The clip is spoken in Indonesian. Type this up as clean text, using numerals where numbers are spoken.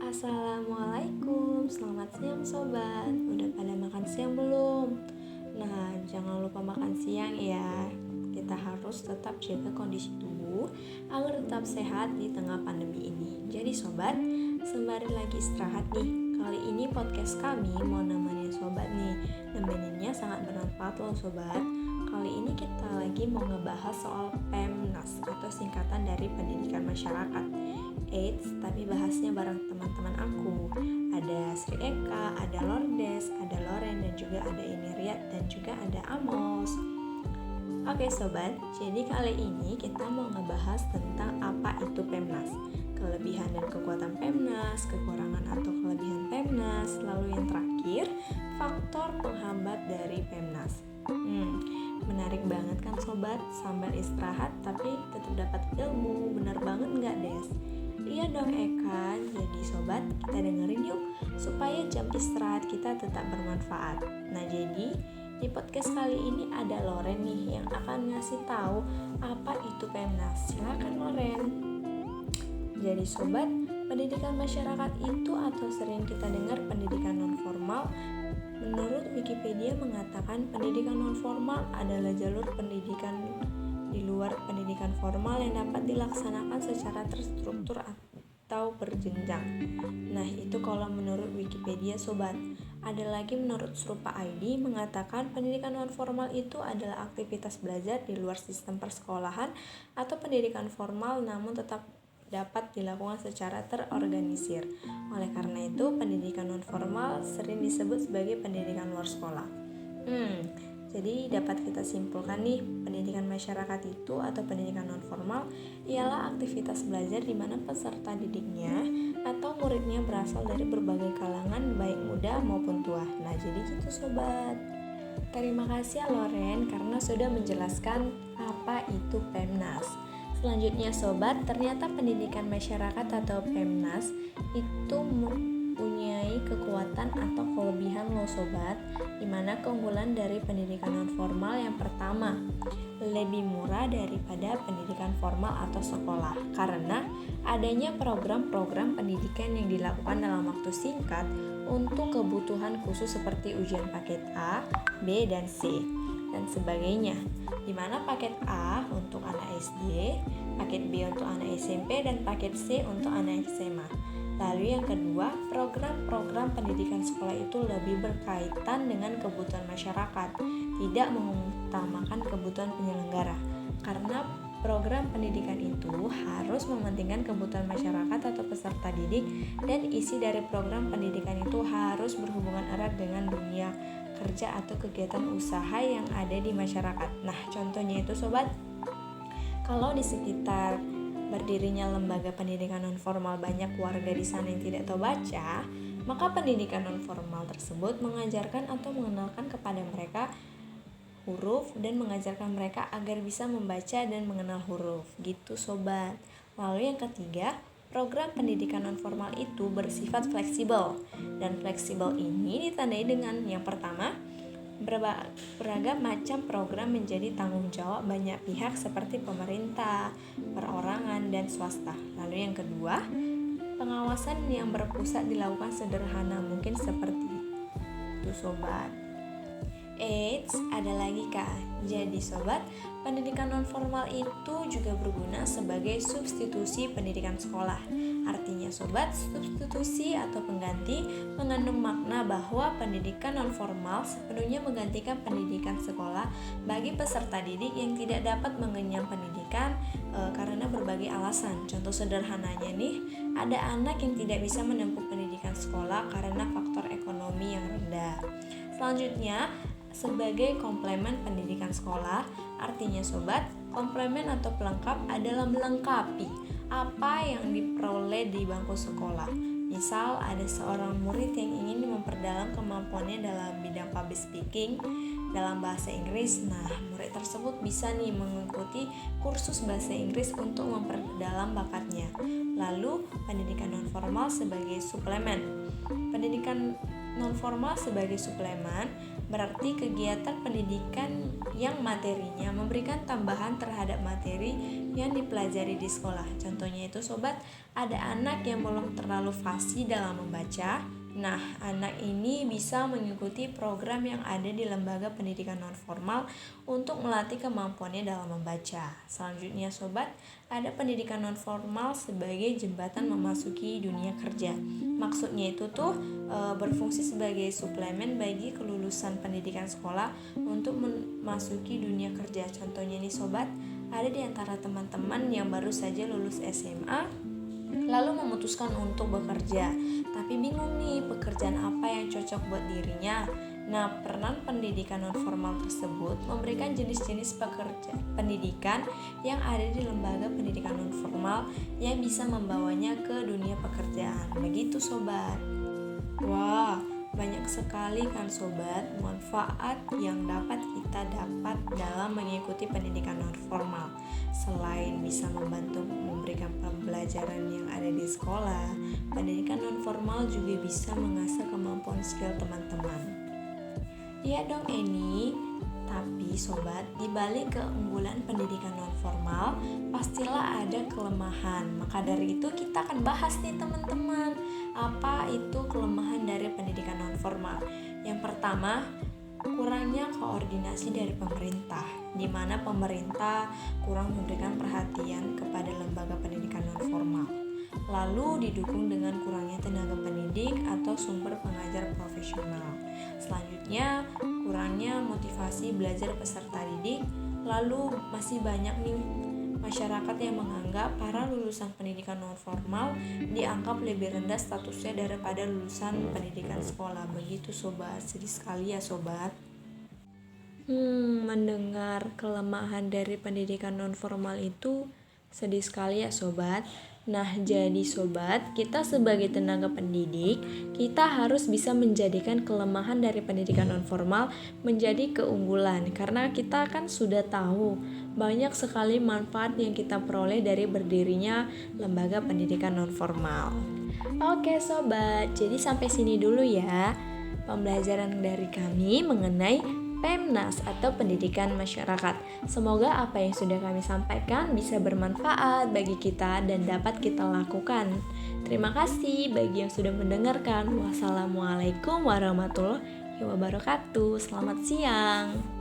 Assalamualaikum, selamat siang sobat. Udah pada makan siang belum? Nah, jangan lupa makan siang ya. Kita harus tetap jaga kondisi tubuh agar tetap sehat di tengah pandemi ini. Jadi sobat, sembari lagi istirahat nih, kali ini podcast kami mau nemenin sobat nih. Nemeninnya sangat bermanfaat loh sobat. Kali ini kita lagi mau ngebahas soal PEMNAS atau singkatan dari Pendidikan Masyarakat. Eits, tapi bahasnya bareng teman-teman aku. Ada Sri Eka, ada Lordes, ada Loren, dan juga ada Iniriat, dan juga ada Amos. Oke sobat, jadi kali ini kita mau ngebahas tentang apa itu PEMNAS, kelebihan dan kekuatan PEMNAS, kekurangan atau kelebihan PEMNAS, lalu yang terakhir, faktor penghambat dari PEMNAS. Menarik banget kan sobat, sambil istirahat tapi tetap dapat ilmu, benar banget nggak Des? Iya dong Eka, jadi sobat kita dengerin yuk supaya jam istirahat kita tetap bermanfaat. Nah jadi di podcast kali ini ada Loren nih yang akan ngasih tahu apa itu PEMNAS. Silakan Loren. Jadi sobat, pendidikan masyarakat itu atau sering kita dengar pendidikan non formal. Menurut Wikipedia mengatakan pendidikan non formal adalah jalur pendidikan di luar pendidikan formal yang dapat dilaksanakan secara terstruktur atau berjenjang. Nah, itu kalau menurut Wikipedia sobat. Ada lagi menurut Serupa ID mengatakan pendidikan non formal itu adalah aktivitas belajar di luar sistem persekolahan atau pendidikan formal namun tetap dapat dilakukan secara terorganisir. Oleh karena itu, pendidikan non formal sering disebut sebagai pendidikan luar sekolah. Jadi dapat kita simpulkan nih, pendidikan masyarakat itu atau pendidikan non formal ialah aktivitas belajar di mana peserta didiknya atau muridnya berasal dari berbagai kalangan baik muda maupun tua. Nah, jadi gitu sobat. Terima kasih ya Loren karena sudah menjelaskan apa itu PEMNAS. Selanjutnya sobat, ternyata pendidikan masyarakat atau PEMNAS itu mempunyai kekuatan atau kelebihan loh sobat. Dimana keunggulan dari pendidikan non formal yang pertama, lebih murah daripada pendidikan formal atau sekolah karena adanya program-program pendidikan yang dilakukan dalam waktu singkat untuk kebutuhan khusus seperti ujian paket A, B, dan C dan sebagainya. Dimana paket A untuk anak SD, paket B untuk anak SMP, dan paket C untuk anak SMA. Lalu yang kedua, program-program pendidikan sekolah itu lebih berkaitan dengan kebutuhan masyarakat, tidak mengutamakan kebutuhan penyelenggara. Karena program pendidikan itu harus mementingkan kebutuhan masyarakat atau peserta didik dan isi dari program pendidikan itu harus berhubungan erat dengan dunia kerja atau kegiatan usaha yang ada di masyarakat. Nah, contohnya itu sobat, kalau di sekitar berdirinya lembaga pendidikan non formal banyak warga di sana yang tidak tahu baca, maka pendidikan non formal tersebut mengajarkan atau mengenalkan kepada mereka huruf dan mengajarkan mereka agar bisa membaca dan mengenal huruf. Gitu sobat. Lalu yang ketiga, program pendidikan non formal itu bersifat fleksibel. Dan fleksibel ini ditandai dengan yang pertama, beragam macam program menjadi tanggung jawab banyak pihak seperti pemerintah, perorangan, dan swasta. Lalu yang kedua, pengawasan yang berpusat dilakukan sederhana mungkin seperti itu sobat. Eits, ada lagi kak. Jadi sobat, pendidikan non formal itu juga berguna sebagai substitusi pendidikan sekolah. Artinya sobat, substitusi atau pengganti mengandung makna bahwa pendidikan non formal sepenuhnya menggantikan pendidikan sekolah bagi peserta didik yang tidak dapat mengenyam pendidikan karena berbagai alasan. Contoh sederhananya nih, ada anak yang tidak bisa menempuh pendidikan sekolah karena faktor ekonomi yang rendah. Selanjutnya, sebagai komplemen pendidikan sekolah, artinya sobat, komplemen atau pelengkap adalah melengkapi apa yang diperoleh di bangku sekolah. Misal ada seorang murid yang ingin memperdalam kemampuannya dalam bidang public speaking dalam bahasa Inggris. Nah, murid tersebut bisa nih mengikuti kursus bahasa Inggris untuk memperdalam bakatnya. Lalu, pendidikan non formal sebagai suplemen. Pendidikan non formal sebagai suplemen berarti kegiatan pendidikan yang materinya memberikan tambahan terhadap materi yang dipelajari di sekolah. Contohnya itu sobat, ada anak yang belum terlalu fasih dalam membaca. Nah, anak ini bisa mengikuti program yang ada di lembaga pendidikan non-formal untuk melatih kemampuannya dalam membaca. Selanjutnya sobat, ada pendidikan non-formal sebagai jembatan memasuki dunia kerja. Maksudnya itu berfungsi sebagai suplemen bagi kelulusan pendidikan sekolah untuk memasuki dunia kerja. Contohnya nih sobat, ada di antara teman-teman yang baru saja lulus SMA lalu memutuskan untuk bekerja, tapi bingung nih pekerjaan apa yang cocok buat dirinya. Nah, peran pendidikan non-formal tersebut memberikan jenis-jenis pendidikan yang ada di lembaga pendidikan non-formal yang bisa membawanya ke dunia pekerjaan. Begitu sobat. Wah, banyak sekali kan sobat manfaat yang dapat kita dapat dalam mengikuti pendidikan non-formal. Selain bisa membantu memberikan pembelajaran yang ada di sekolah, pendidikan non-formal juga bisa mengasah kemampuan skill teman-teman. Iya dong Eni, tapi sobat, di balik keunggulan pendidikan non-formal pastilah ada kelemahan. Maka dari itu kita akan bahas nih teman-teman, apa itu kelemahan dari pendidikan non-formal. Yang pertama, kurangnya koordinasi dari pemerintah, di mana pemerintah kurang memberikan perhatian kepada lembaga pendidikan non-formal. Lalu didukung dengan kurangnya tenaga pendidik atau sumber pengajar profesional. Selanjutnya, kurangnya motivasi belajar peserta didik. Lalu masih banyak nih masyarakat yang menganggap para lulusan pendidikan non-formal dianggap lebih rendah statusnya daripada lulusan pendidikan sekolah. Begitu sobat, sedih sekali ya sobat. Mendengar kelemahan dari pendidikan non-formal itu sedih sekali ya sobat. Nah, jadi sobat, kita sebagai tenaga pendidik, kita harus bisa menjadikan kelemahan dari pendidikan non-formal menjadi keunggulan. Karena kita kan sudah tahu banyak sekali manfaat yang kita peroleh dari berdirinya lembaga pendidikan non-formal. Oke sobat, jadi sampai sini dulu ya pembelajaran dari kami mengenai PEMNAS atau Pendidikan Masyarakat. Semoga apa yang sudah kami sampaikan bisa bermanfaat bagi kita dan dapat kita lakukan. Terima kasih bagi yang sudah mendengarkan. Wassalamualaikum warahmatullahi wabarakatuh. Selamat siang.